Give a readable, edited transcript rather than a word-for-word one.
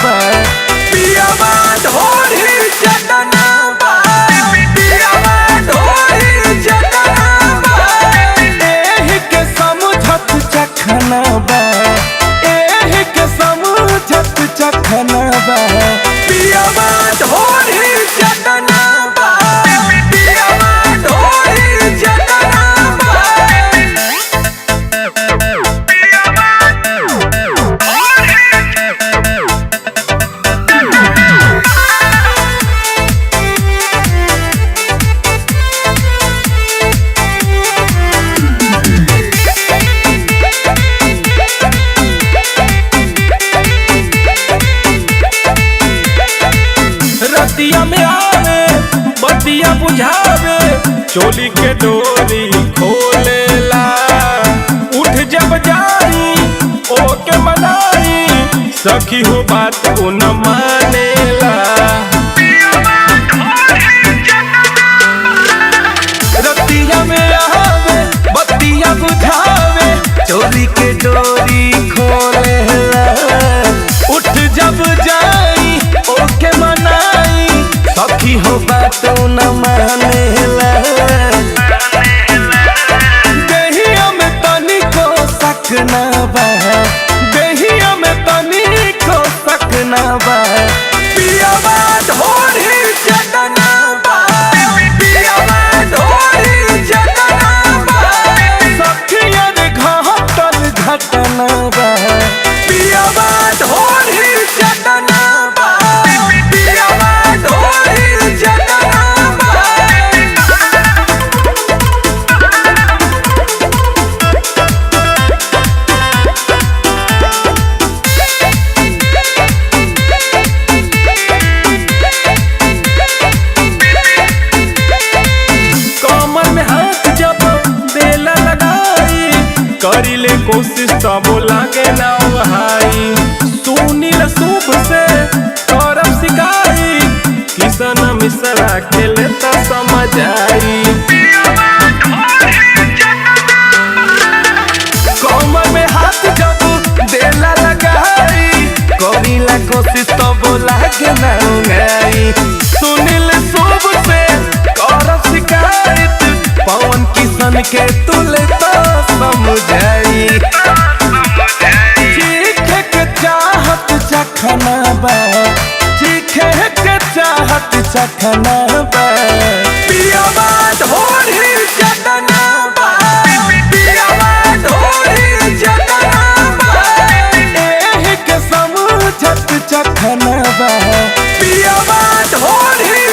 बा पियावा ढोरी चटना बा पियावा ढोरी चटना बा एही के समझत चखना बा एही के समझत चखना बा पियावा ढोरी चटना बा पियावा ढोरी चटना बा रतिया में आवे बतिया बुझावे चोली के डोरी खोलेला उठ जब जाई ओके मनाई सखी हो बात को न मानेला रतिया में आवे बतिया बुझावे चोली के डोरी खोलेला उठ जब जाई ओके मनाई सखी हो बात न मानेला देहिया में तनिको सकना बा देहिया में तनिको सकना बा पियावा ढोरी चटना बा पियावा ढोरी चटना बा सखिया रे घाटल घटना बा पियावा ढोरी चटना बा पियावा ढोरी चटना बा कमर में हाथ जब बेला लगाई करीले कोशिश तब लागे ना वहाई सुनील शुभ से करब सिकाई किसन मिश्रा खेले तो समझ आई कमर में हाथ जब बेला लगाई करीला कोशिश तब लागे ना वहाई सुनील शुभ से करब शिकायत पवन किशन के तुले तो समझाई चीखे के चाहत चखना बा चीखे के चाहत चखना बा पियावा ढोरी चटना बा पियावा ढोरी चटना बा एही के समझत चखना बा पियावा ढोरी